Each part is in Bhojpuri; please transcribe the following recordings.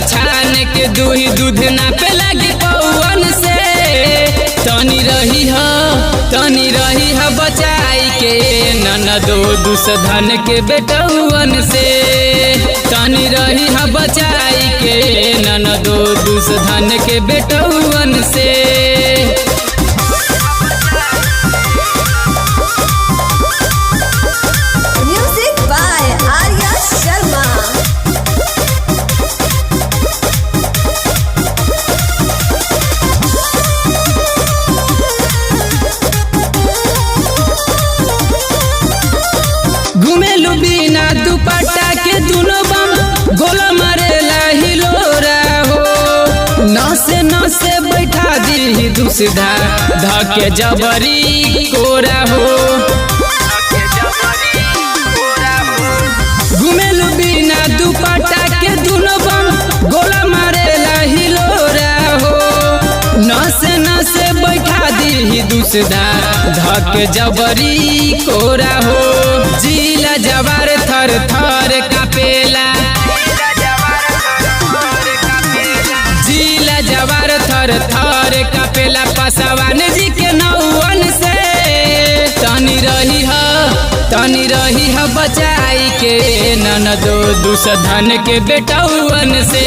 छान के दूही दूध ना पे लगी पौवन से। तनी रही है बचाई के ननदो दुसधन के बेटौवन से। तनी रही है बचाई के ननदो दुसधन के बेटौवन से। घुमेलू बिना दुपट्टा के दुनो बम गोला मारेला हिलोरा हो। नसे नसे बैठा दी दुसधा धके जबरी कोरा हो। घुमेलू बिना दुपट्टा के दुनो बम गोला मारेला हिलोरा हो। नसे नसे बैठा दी दुसधा धके जबरी कोरा हो। जिला जवार थर थर कापेला, जिला जवार थर थर कापेला पसवान जी के नौवन से। तनी रही है बचाई के ननदो दुसधन के बेटौवन से।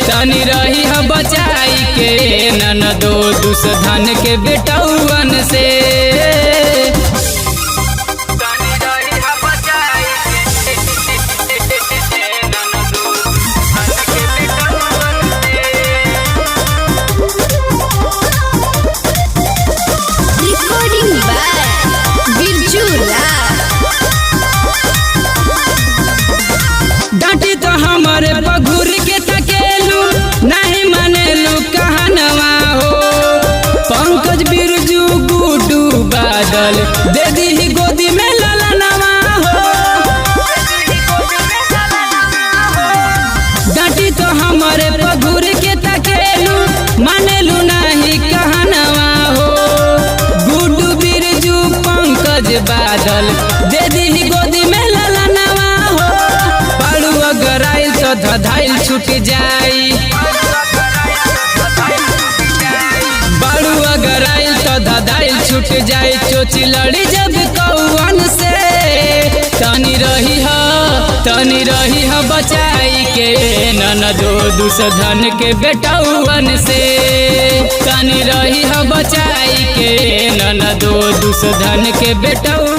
तनी रही है बचाई के ननदो दुसधन के बेटौवन से। डांटी तो हमारे बघुर के तकेलू नहीं मानेलू कहनवा हो। पंकज बिरजू गुडू बादल दे दी गोदी में ललनवा हो। डांटी तो हमारे बघुर के तकेलू मानेलू नहीं कहनवा हो। गुडू बिरजू पंकज बादल दे दी गोदी में ललनवा हो। बाड़ू अगर आइल तो धधाइल छूट जाई, बाड़ू अगर आइल तो धधाइल छूट जाई। चोची लड़ी जब कौवन से। तनी रही है बचाई के ननदो दुसधन के बेटौवन से। तनी रही है बचाई के ननदो दुसधन के बेटौवन।